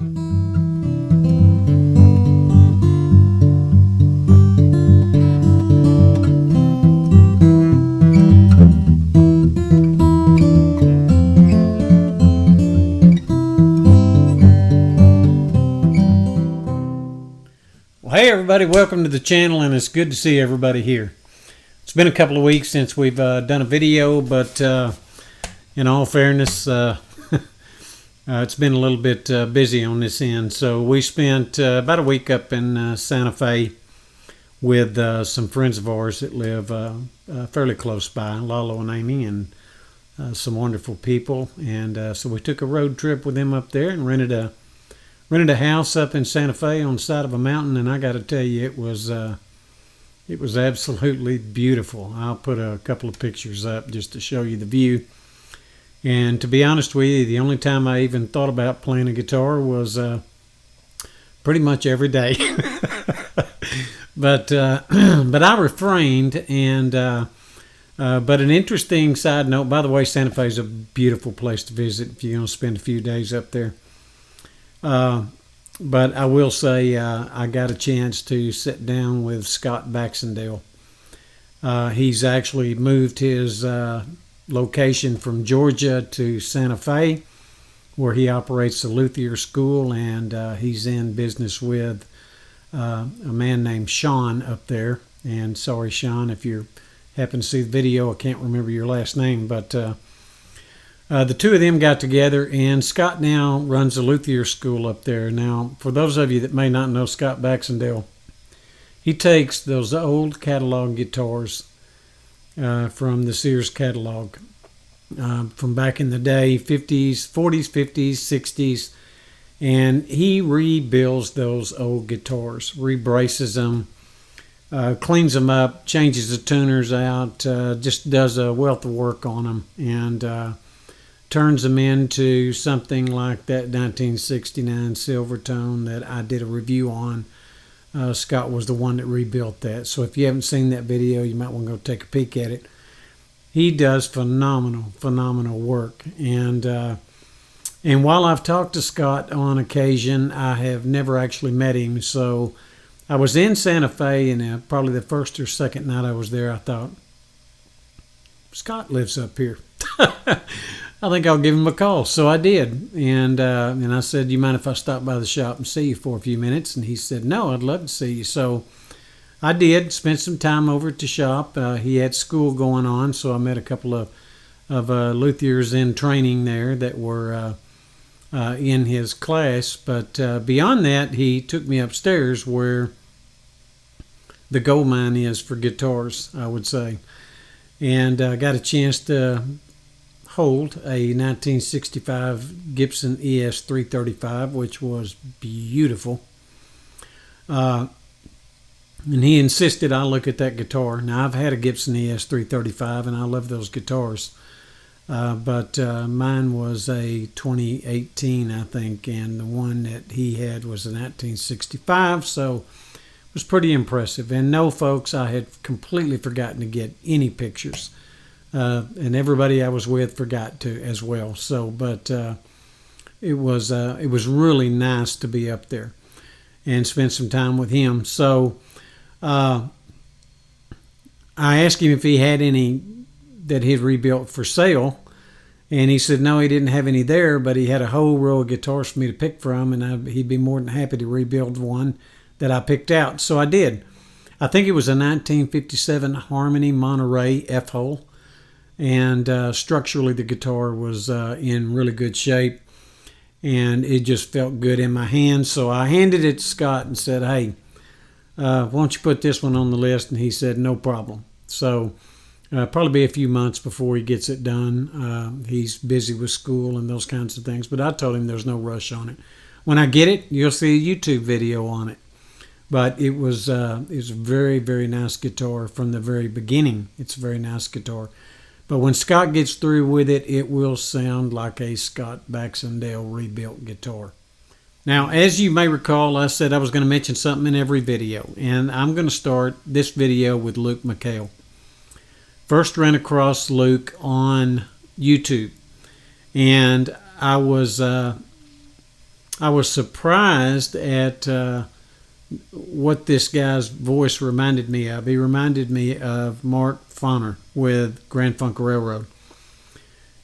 Hey everybody, welcome to the channel, and it's good to see everybody here. It's been a couple of weeks since we've done a video, but in all fairness, it's been a little bit busy on this end. So we spent about a week up in Santa Fe with some friends of ours that live fairly close by, Lalo and Amy, and some wonderful people. And so we took a road trip with them up there and rented a house up in Santa Fe on the side of a mountain, and I got to tell you, it was absolutely beautiful. I'll put a couple of pictures up just to show you the view. And to be honest with you, the only time I even thought about playing a guitar was pretty much every day. but I refrained. And but an interesting side note, by the way, Santa Fe is a beautiful place to visit if you're going to spend a few days up there. But I will say I got a chance to sit down with Scott Baxendale. He's actually moved his location from Georgia to Santa Fe, where he operates the luthier school, and he's in business with a man named Sean up there. And sorry, Sean, if you happen to see the video, I can't remember your last name, but the two of them got together, and Scott now runs a luthier school up there. Now, for those of you that may not know Scott Baxendale, he takes those old catalog guitars from the Sears catalog from back in the day, 50s, 40s, 50s, 60s, and he rebuilds those old guitars, rebraces them, cleans them up, changes the tuners out, just does a wealth of work on them, and turns them into something like that 1969 Silvertone that I did a review on. Scott was the one that rebuilt that. So if you haven't seen that video, you might want to go take a peek at it. He does phenomenal work. And while I've talked to Scott on occasion, I have never actually met him. So I was in Santa Fe, and probably the first or second night I was there, I thought, Scott lives up here. I think I'll give him a call. So I did. And I said, you mind if I stop by the shop and see you for a few minutes? And he said, no, I'd love to see you. So I did, spent some time over at the shop. He had school going on, so I met a couple of luthiers in training there that were in his class. But beyond that, he took me upstairs where the gold mine is for guitars, I would say. And I got a chance to hold a 1965 Gibson ES 335, which was beautiful. And he insisted I look at that guitar. Now, I've had a Gibson ES 335, and I love those guitars. But mine was a 2018, I think, and the one that he had was a 1965, so it was pretty impressive. And no, folks, I had completely forgotten to get any pictures. And everybody I was with forgot to as well. So, but it was really nice to be up there and spend some time with him. So I asked him if he had any that he'd rebuilt for sale, and he said no, he didn't have any there, but he had a whole row of guitars for me to pick from, and he'd be more than happy to rebuild one that I picked out. So I did. I think it was a 1957 Harmony Monterey F-hole. And structurally, the guitar was in really good shape, and it just felt good in my hands. So I handed it to Scott and said, hey, why don't you put this one on the list? And he said, no problem. So probably be a few months before he gets it done. He's busy with school and those kinds of things, but I told him there's no rush on it. When I get it, you'll see a YouTube video on it. But it was a very, very nice guitar from the very beginning. It's a very nice guitar. But when Scott gets through with it, it will sound like a Scott Baxendale rebuilt guitar. Now, as you may recall, I said I was going to mention something in every video, and I'm going to start this video with Luke McHale. First ran across Luke on YouTube, and I was I was surprised at what this guy's voice reminded me of. He reminded me of Mark Fonner with Grand Funk Railroad.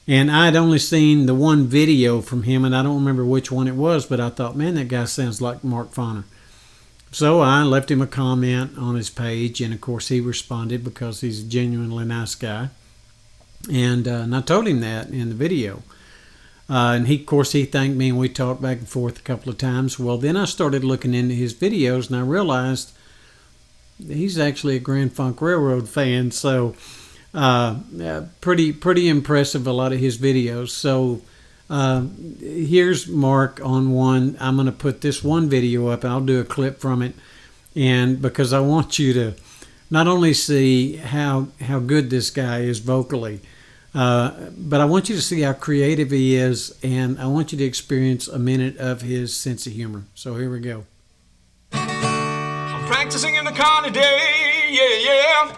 And I'd only seen the one video from him, and I don't remember which one it was, but I thought, man, that guy sounds like Mark Fonner. So I left him a comment on his page, and of course he responded because he's a genuinely nice guy. And I told him that in the video. And of course, he thanked me, and we talked back and forth a couple of times. Well, then I started looking into his videos, and I realized he's actually a Grand Funk Railroad fan. So, pretty impressive, a lot of his videos. So, here's Mark on one. I'm going to put this one video up, and I'll do a clip from it. And because I want you to not only see how good this guy is vocally, but I want you to see how creative he is, and I want you to experience a minute of his sense of humor. So here we go. I'm practicing in the car today, yeah.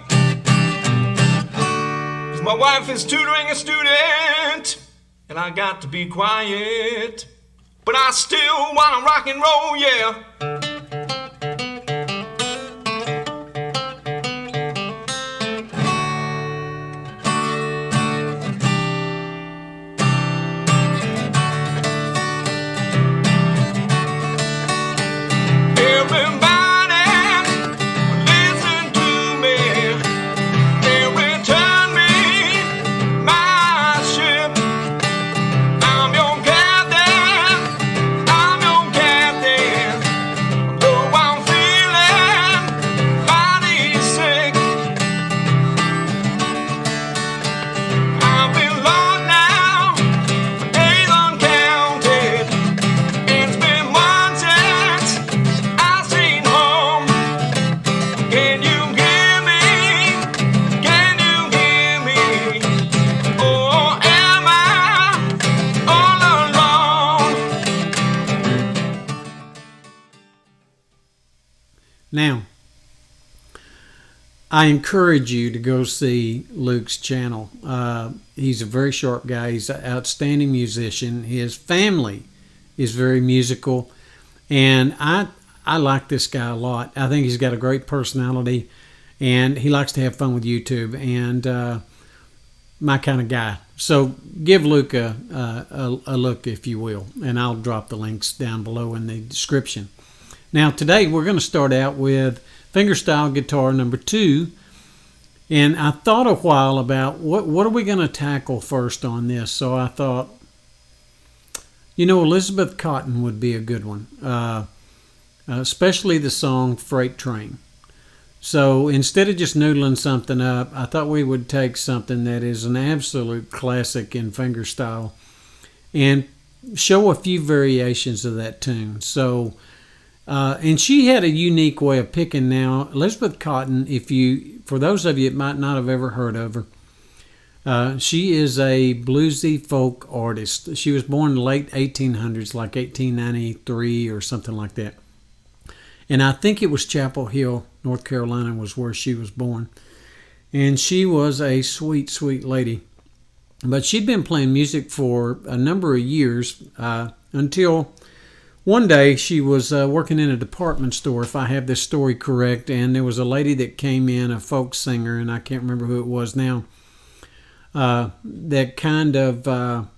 'Cause my wife is tutoring a student, and I got to be quiet, but I still wanna rock and roll, yeah. Now, I encourage you to go see Luke's channel. He's a very sharp guy. He's an outstanding musician. His family is very musical, and I like this guy a lot. I think he's got a great personality, and he likes to have fun with YouTube, and my kind of guy. So give Luke a look, if you will, and I'll drop the links down below in the description. Now today we're going to start out with Fingerstyle guitar number 2, and I thought a while about what are we going to tackle first on this. So I thought, Elizabeth Cotten would be a good one, especially the song Freight Train. So instead of just noodling something up, I thought we would take something that is an absolute classic in Fingerstyle and show a few variations of that tune. So and she had a unique way of picking. Now, Elizabeth Cotten, for those of you that might not have ever heard of her, she is a bluesy folk artist. She was born in the late 1800s, like 1893 or something like that. And I think it was Chapel Hill, North Carolina, was where she was born. And she was a sweet, sweet lady. But she'd been playing music for a number of years until one day she was working in a department store, if I have this story correct, and there was a lady that came in, a folk singer, and I can't remember who it was now, that kind of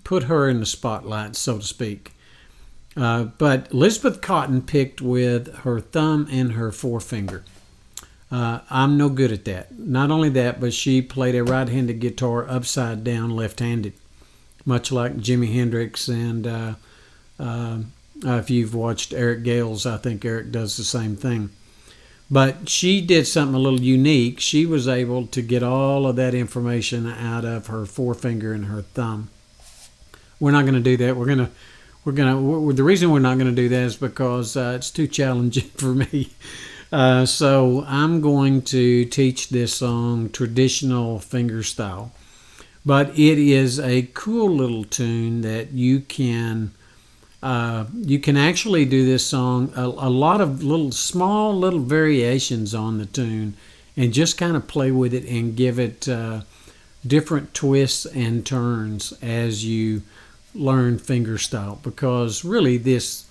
put her in the spotlight, so to speak. But Elizabeth Cotten picked with her thumb and her forefinger. I'm no good at that. Not only that, but she played a right-handed guitar upside down left-handed, much like Jimi Hendrix. And if you've watched Eric Gales, I think Eric does the same thing. But she did something a little unique. She was able to get all of that information out of her forefinger and her thumb. We're not going to do that. The reason we're not going to do that is because it's too challenging for me. So I'm going to teach this song traditional fingerstyle. But it is a cool little tune that you can actually do this song, a lot of small little variations on the tune, and just kind of play with it and give it different twists and turns as you learn fingerstyle, because really these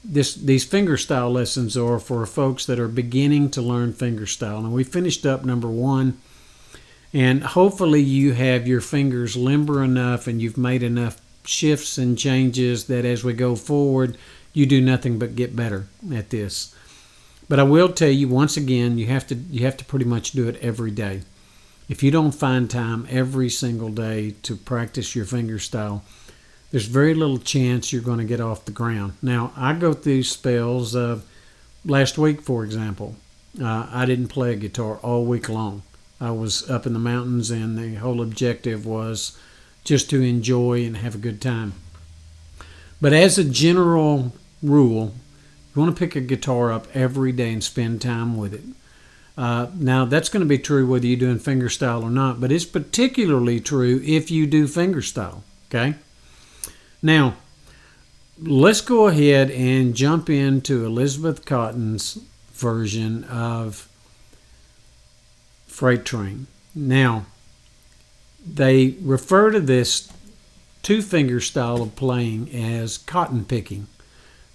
fingerstyle lessons are for folks that are beginning to learn fingerstyle. And we finished up number 1, and hopefully you have your fingers limber enough and you've made enough shifts and changes that as we go forward, you do nothing but get better at this. But I will tell you once again, you have to pretty much do it every day. If you don't find time every single day to practice your fingerstyle, there's very little chance you're going to get off the ground. Now, I go through spells of last week, for example. I didn't play a guitar all week long. I was up in the mountains, and the whole objective was just to enjoy and have a good time. But as a general rule, you want to pick a guitar up every day and spend time with it. Now, that's going to be true whether you're doing fingerstyle or not, but it's particularly true if you do fingerstyle, okay? Now, let's go ahead and jump into Elizabeth Cotten's version of Freight Train. Now, they refer to this two-finger style of playing as cotton picking.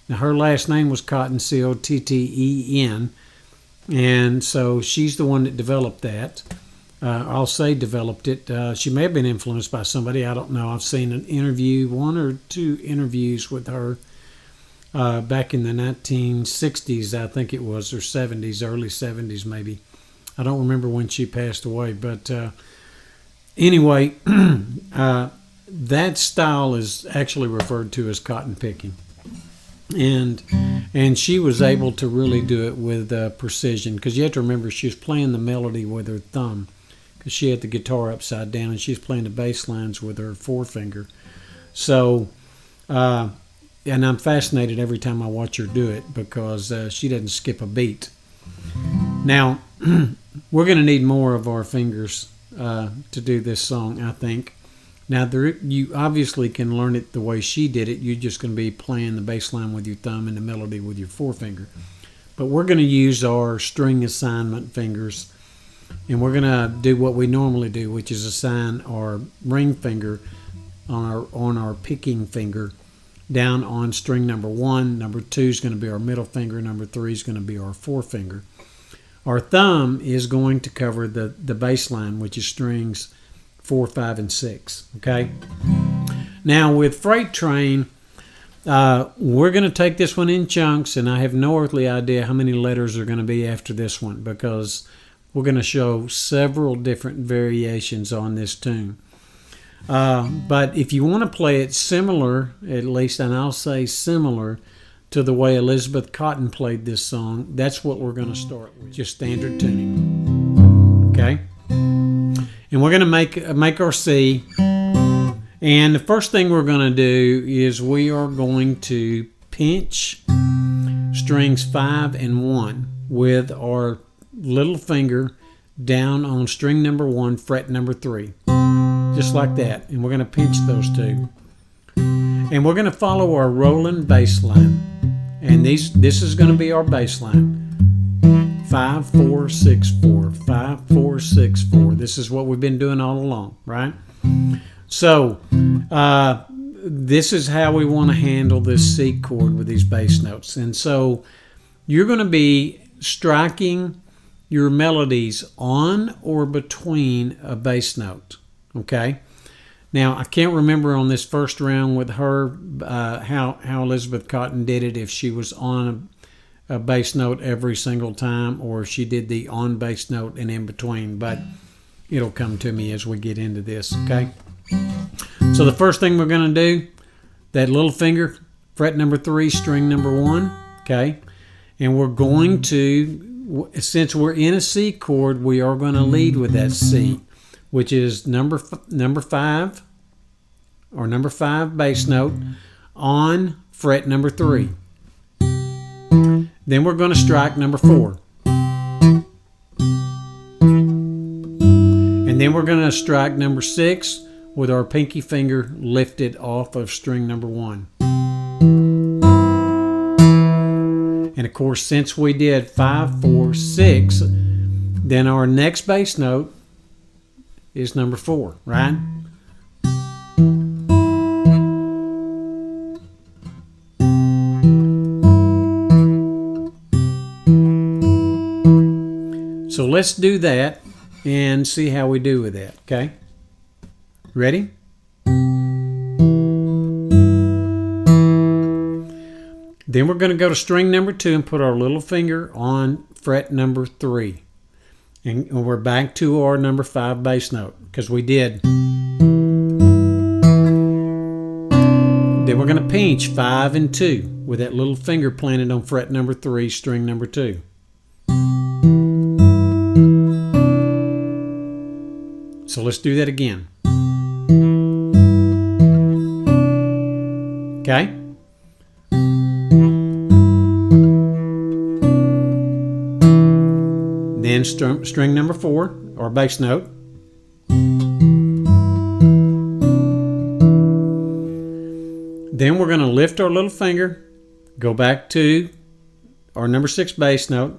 Now, her last name was Cotten, C-O-T-T-E-N, and so she's the one that developed that. I'll say developed it. She may have been influenced by somebody. I don't know. I've seen an interview, 1 or 2 interviews with her back in the 1960s, I think it was, or 70s, early 70s maybe. I don't remember when she passed away. But anyway, that style is actually referred to as cotton picking. And she was able to really do it with precision, because you have to remember she was playing the melody with her thumb, because she had the guitar upside down and she's playing the bass lines with her forefinger. So, and I'm fascinated every time I watch her do it, because she doesn't skip a beat. Now, we're going to need more of our fingers to do this song, I think. Now, you obviously can learn it the way she did it. You're just going to be playing the bass line with your thumb and the melody with your forefinger. But we're going to use our string assignment fingers, and we're going to do what we normally do, which is assign our ring finger on our picking finger down on string number 1. Number 2 is going to be our middle finger. Number 3 is going to be our forefinger. Our thumb is going to cover the bass line, which is strings 4, 5, and 6. Okay. Now with Freight Train, we're going to take this one in chunks, and I have no earthly idea how many letters are going to be after this one, because we're going to show several different variations on this tune. But if you want to play it similar, at least, and I'll say similar to the way Elizabeth Cotten played this song, that's what we're going to start with, just standard tuning. Okay. And we're going to make our C. And the first thing we're going to do is we are going to pinch strings 5 and 1 with our little finger down on string number 1, fret number 3. Just like that. And we're going to pinch those two. And we're going to follow our rolling bass line. And this is going to be our bass line. 5, 4, 6, 4, 5, 4, 6, 4. This is what we've been doing all along, right? So, this is how we want to handle this C chord with these bass notes. And so, you're going to be striking your melodies on or between a bass note, okay? Now, I can't remember on this first round with her how Elizabeth Cotten did it, if she was on a bass note every single time, or if she did the on bass note and in between, but it'll come to me as we get into this, okay? So the first thing we're going to do, that little finger, fret number 3, string number 1, okay? And we're going to, since we're in a C chord, we are going to lead with that C, which is number 5, or number 5 bass note on fret number 3. Then we're going to strike number 4. And then we're going to strike number 6 with our pinky finger lifted off of string number 1. And of course, since we did 5, 4, 6, then our next bass note is number 4, right? So let's do that and see how we do with that, okay? Ready? Then we're going to go to string number 2 and put our little finger on fret number 3. And we're back to our number 5 bass note, because we did. Then we're going to pinch 5 and 2 with that little finger planted on fret number 3, string number 2. So let's do that again. Okay? Then string number 4, or bass note. Then we're going to lift our little finger, go back to our number 6 bass note.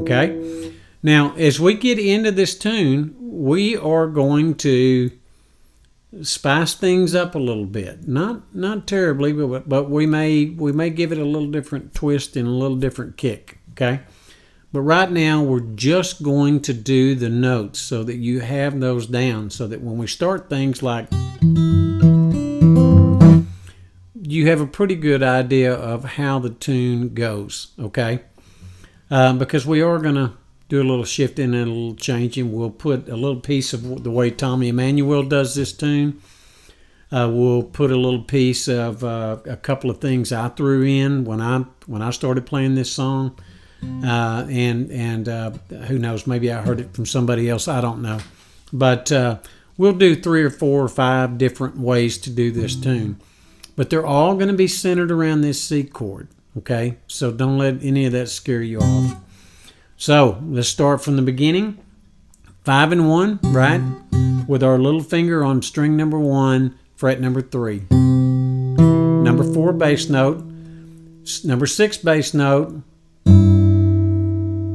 Okay. Now, as we get into this tune, we are going to spice things up a little bit. Not terribly, but we may give it a little different twist and a little different kick, okay? But right now we're just going to do the notes so that you have those down, so that when we start things like, you have a pretty good idea of how the tune goes, okay? Because we are going to do a little shifting and a little changing. We'll put a little piece of the way Tommy Emmanuel does this tune. We'll put a little piece of a couple of things I threw in when I started playing this song, and who knows, maybe I heard it from somebody else. I don't know, but we'll do 3 or 4 or 5 different ways to do this tune, but they're all going to be centered around this C chord. Okay, so don't let any of that scare you off. So let's start from the beginning. 5 and 1, right? With our little finger on string number 1, fret number 3. Number 4 bass note. Number 6 bass note.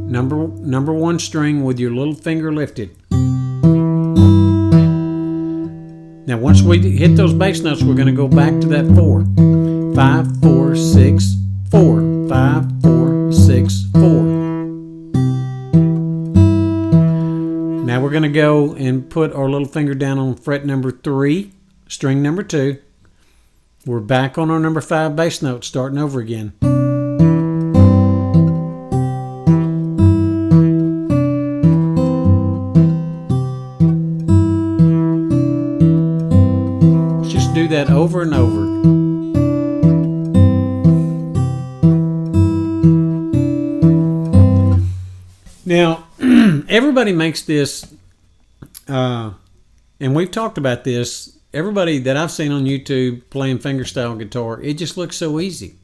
Number 1 string with your little finger lifted. Now once we hit those bass notes, we're going to go back to that 4. 5, 4, 6, 4. 5, 4, 6, 4. Now we're going to go and put our little finger down on fret number 3, string number 2. We're back on our number 5 bass note, starting over again. Let's just do that over and over. Now, everybody makes this, and we've talked about this, everybody that I've seen on YouTube playing fingerstyle guitar, it just looks so easy.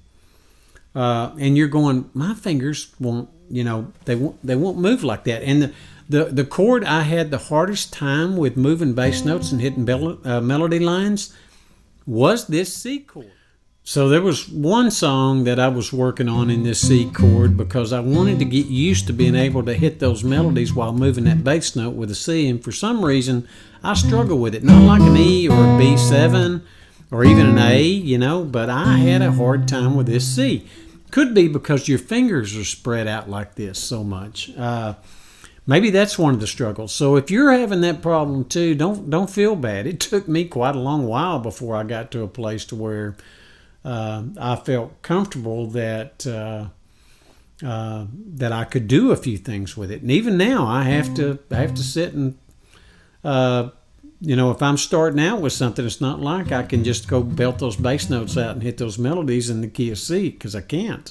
And you're going, my fingers won't, they won't move like that. And the chord I had the hardest time with moving bass notes and hitting melody lines was this C chord. So there was one song that I was working on in this C chord because I wanted to get used to being able to hit those melodies while moving that bass note with a C, and for some reason I struggle with it. Not like an E or a B7 or even an A, but I had a hard time with this C. Could be because your fingers are spread out like this so much. Maybe that's one of the struggles. So if you're having that problem too, don't feel bad. It took me quite a long while before I got to a place to where I felt comfortable that I could do a few things with it. And even now, I have to sit and if I'm starting out with something, it's not like I can just go belt those bass notes out and hit those melodies in the key of C, because I can't.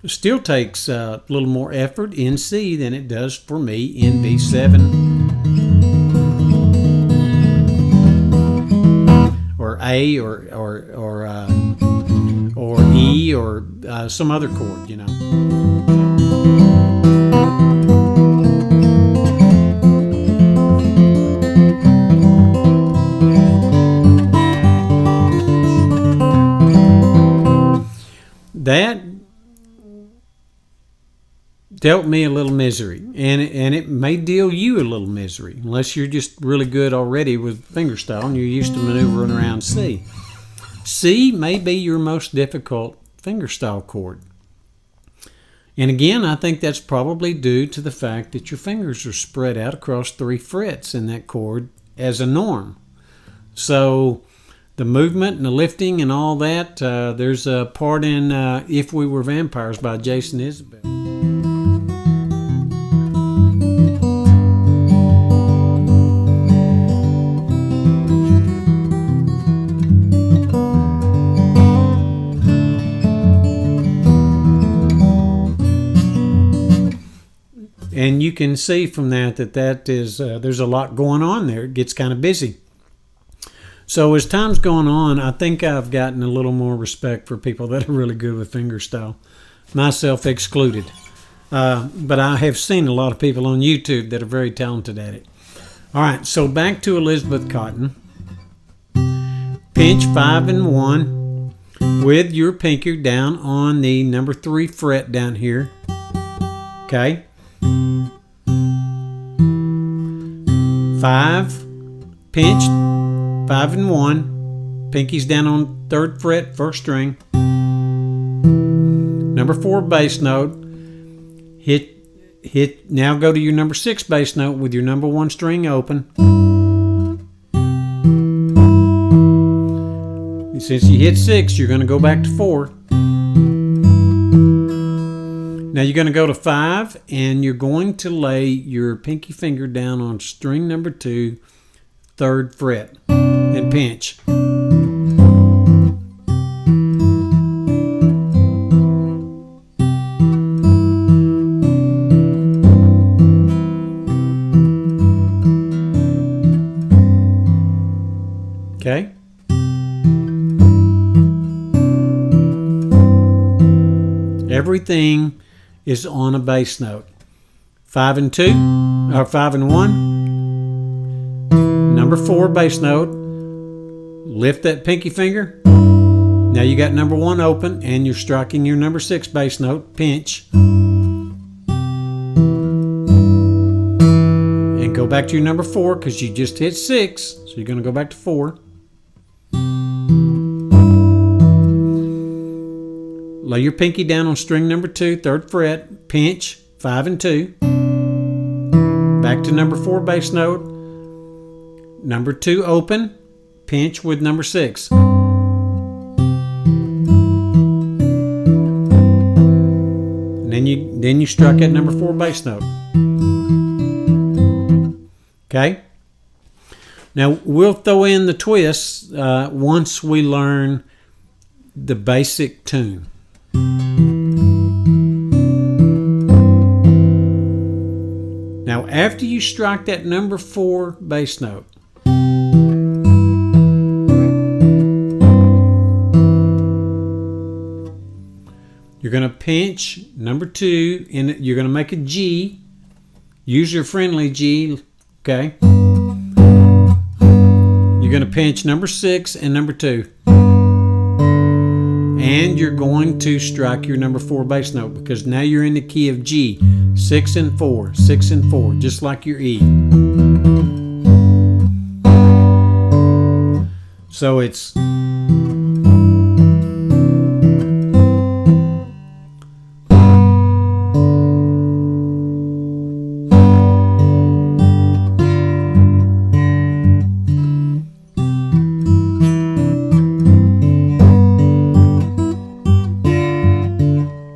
It still takes a little more effort in C than it does for me in B7 or A or E or some other chord, dealt me a little misery, and it may deal you a little misery unless you're just really good already with fingerstyle and you're used to maneuvering around C. C may be your most difficult fingerstyle chord. And again, I think that's probably due to the fact that your fingers are spread out across 3 frets in that chord as a norm. So the movement and the lifting and all that, there's a part in If We Were Vampires by Jason Isbell. And you can see from that is there's a lot going on there. It gets kind of busy. So as time's gone on, I think I've gotten a little more respect for people that are really good with fingerstyle, myself excluded. But I have seen a lot of people on YouTube that are very talented at it. All right, so back to Elizabeth Cotten. Pinch 5 and 1 with your pinky down on the number 3 fret down here. Okay. 5, pinch, 5 and 1, pinky's down on 3rd fret, 1st string. Number 4 bass note, hit. Now go to your number 6 bass note with your number 1 string open. And since you hit 6, you're going to go back to 4. Now you're going to go to 5 and you're going to lay your pinky finger down on string number 2, 3rd fret, and pinch. Okay? Everything is on a bass note. 5 and 2, or 5 and 1. Number 4 bass note. Lift that pinky finger. Now you got number 1 open and you're striking your number 6 bass note, pinch. And go back to your number 4 because you just hit 6. So you're going to go back to 4. Lay your pinky down on string number 2, 3rd fret, pinch, 5 and 2. Back to number 4 bass note. Number 2 open, pinch with number 6. And then you struck that number 4 bass note. Okay? Now we'll throw in the twists once we learn the basic tune. Now, after you strike that number 4 bass note, you're going to pinch number 2, and you're going to make a G, user-friendly G, okay? You're going to pinch number 6 and number 2. And you're going to strike your number 4 bass note because now you're in the key of G. 6 and 4, 6 and 4, just like your E. So it's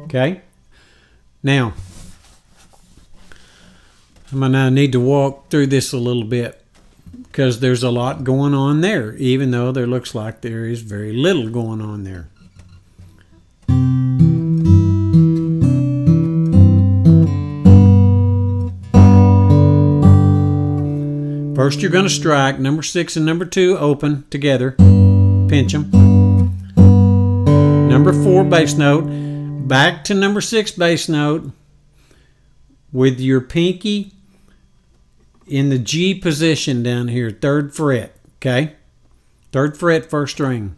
okay. Now, I'm going to need to walk through this a little bit because there's a lot going on there, even though there looks like there is very little going on there. First, you're going to strike number 6 and number 2 open together, pinch them. Number 4 bass note, back to number 6 bass note with your pinky in the G position down here, 3rd fret, okay? 3rd fret, 1st string.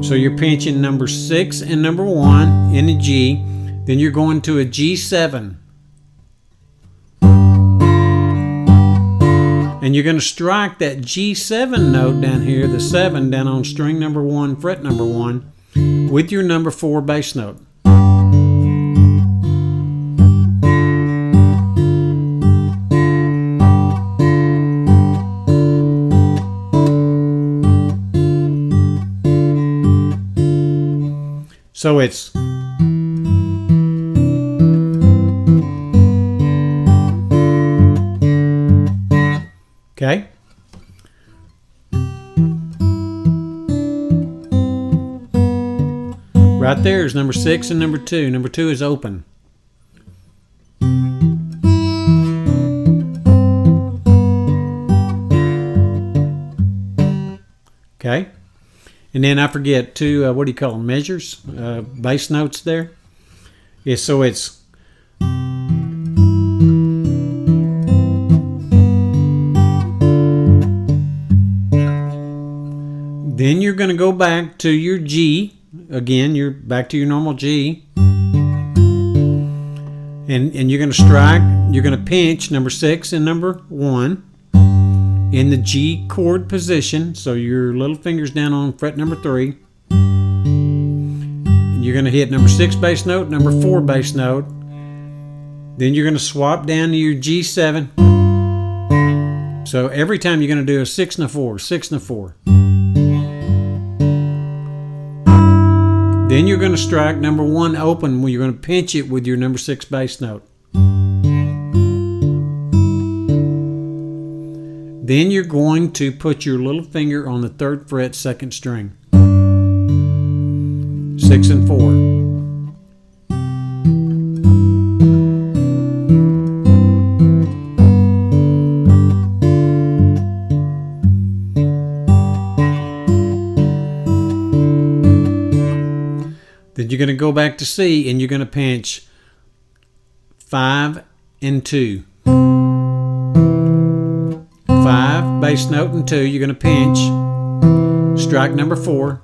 So you're pinching number 6 and number 1 in a G. Then you're going to a G7. And you're going to strike that G7 note down here, the 7 down on string number 1, fret number 1, with your number 4 bass note. So it's okay. Right there is number 6 and number 2. Number 2 is open. Okay. And then I forget two, what do you call them, measures? Bass notes there. Yeah, so it's then you're going to go back to your G. Again, you're back to your normal G. And you're going to strike, you're going to pinch number 6 and number 1 in the G chord position. So your little finger's down on fret number 3. And you're going to hit number 6 bass note, number 4 bass note. Then you're going to swap down to your G7. So every time you're going to do a 6 and a 4, 6 and a 4. Then you're going to strike number 1 open when you're going to pinch it with your number 6 bass note. Then you're going to put your little finger on the 3rd fret, 2nd string. 6 and 4. Then you're going to go back to C and you're going to pinch 5 and 2. 5 bass note and 2, you're going to pinch, strike number 4,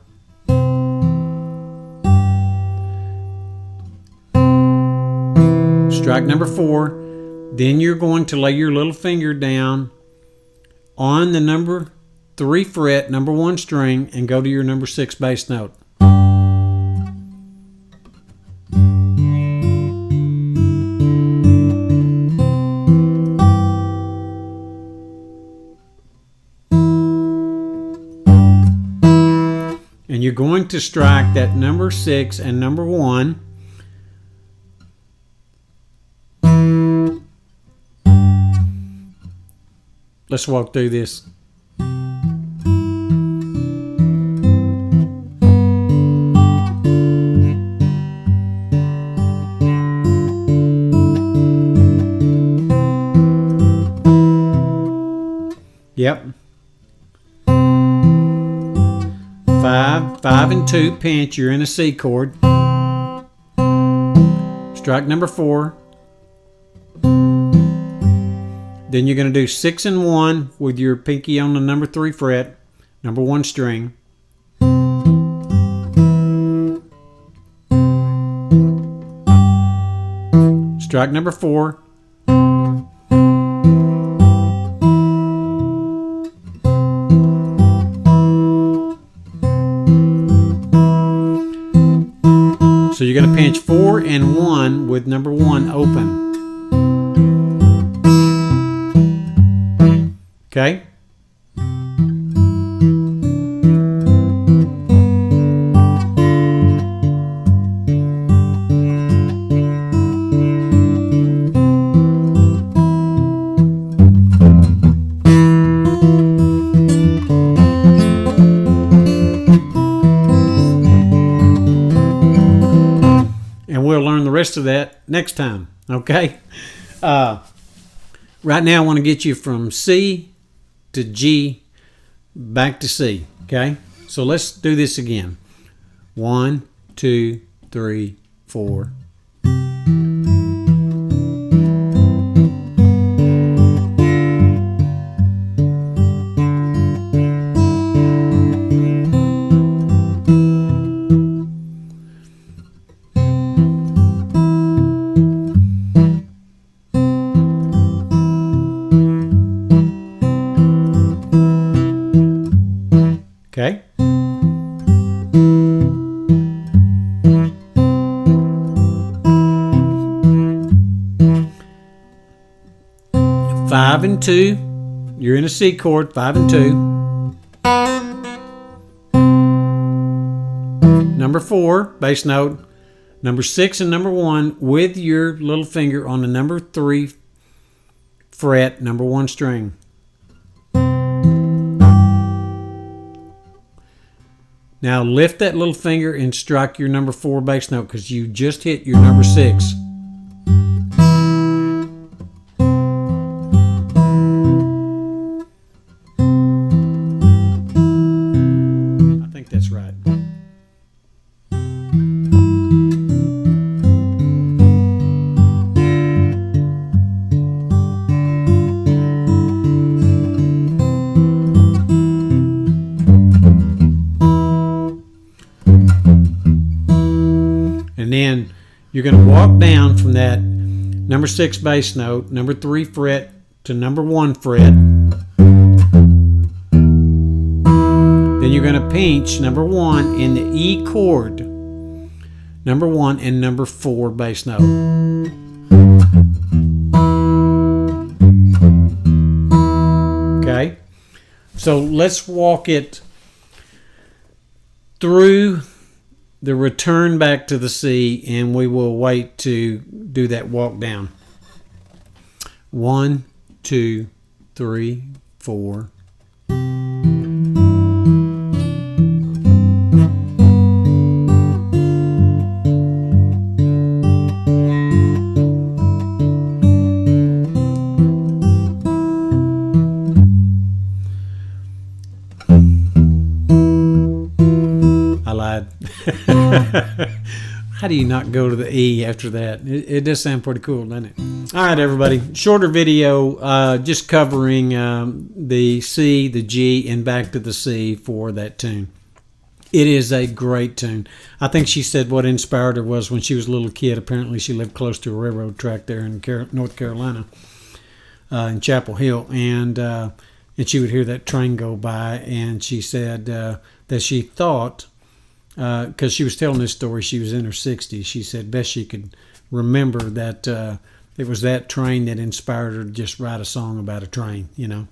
strike number 4, then you're going to lay your little finger down on the number 3 fret, number 1 string, and go to your number 6 bass note. And you're going to strike that number 6 and number 1. Let's walk through this. Yep. 5 and 2, pinch, you're in a C chord. Strike number 4. Then you're going to do 6 and 1 with your pinky on the number 3 fret, number 1 string. Strike number 4. So you're going to pinch 4 and 1 with number 1 open. Okay? We'll learn the rest of that next time, okay? Right now I want to get you from C to G back to C, okay? So let's do this again. 1, 2, 3, 4. Okay? Five and two. You're in a C chord, 5 and 2. Number 4, bass note. Number 6 and number 1 with your little finger on the number 3 fret, number 1 string. Now lift that little finger and strike your number 4 bass note because you just hit your number 6. I think that's right. And then you're going to walk down from that number 6 bass note, number 3 fret to number 1 fret. Then you're going to pinch number 1 in the E chord, number 1 and number 4 bass note. Okay, so let's walk it through the return back to the C, and we will wait to do that walk down. 1, 2, 3, 4. I lied. How do you not go to the E after that? It does sound pretty cool, doesn't it? All right, everybody. Shorter video, just covering the C, the G, and back to the C for that tune. It is a great tune. I think she said what inspired her was when she was a little kid. Apparently, she lived close to a railroad track there in North Carolina, in Chapel Hill, and she would hear that train go by, and she said that she thought, because she was telling this story, she was in her 60s. She said best she could remember that it was that train that inspired her to just write a song about a train, you know.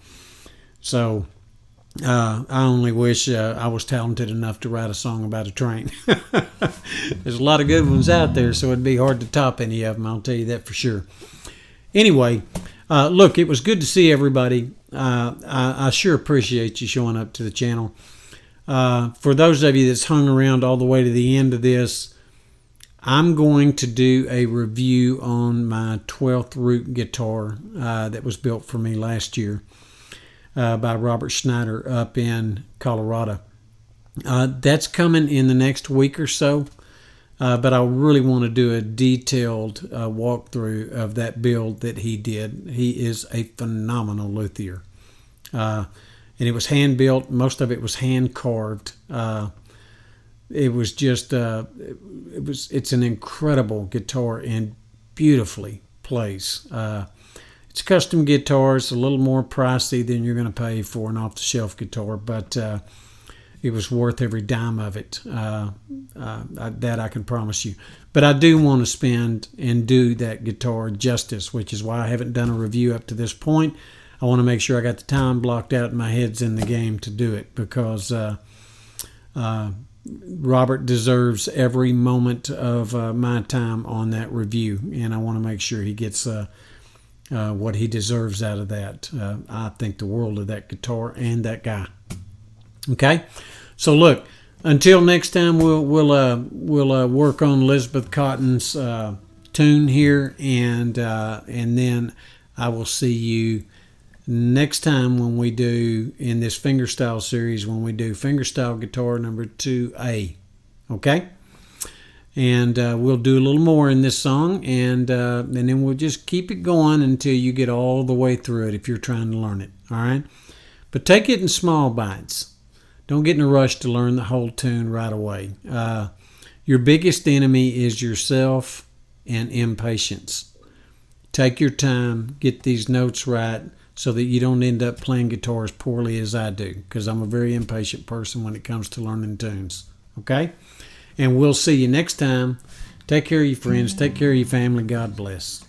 So I only wish I was talented enough to write a song about a train. There's a lot of good ones out there, so it'd be hard to top any of them, I'll tell you that for sure. Anyway, look, it was good to see everybody. I sure appreciate you showing up to the channel. For those of you that's hung around all the way to the end of this, I'm going to do a review on my 12th root guitar that was built for me last year by Robert Schneider up in Colorado. That's coming in the next week or so, but I really want to do a detailed walkthrough of that build that he did. He is a phenomenal luthier. And it was hand built. Most of it was hand carved. It was just, it's an incredible guitar and beautifully plays. It's custom guitars, a little more pricey than you're going to pay for an off-the-shelf guitar, but it was worth every dime of it. That I can promise you. But I do want to spend and do that guitar justice, which is why I haven't done a review up to this point. I want to make sure I got the time blocked out and my head's in the game to do it, because Robert deserves every moment of my time on that review, and I want to make sure he gets what he deserves out of that. I think the world of that guitar and that guy. Okay, so look, until next time, we'll work on Elizabeth Cotten's tune here, and then I will see you next time when we do, in this Fingerstyle series, when we do Fingerstyle guitar number 2A. Okay? And we'll do a little more in this song, and then we'll just keep it going until you get all the way through it if you're trying to learn it. All right? But take it in small bites. Don't get in a rush to learn the whole tune right away. Your biggest enemy is yourself and impatience. Take your time, get these notes right, so that you don't end up playing guitar as poorly as I do, because I'm a very impatient person when it comes to learning tunes. Okay? And we'll see you next time. Take care of your friends. Take care of your family. God bless.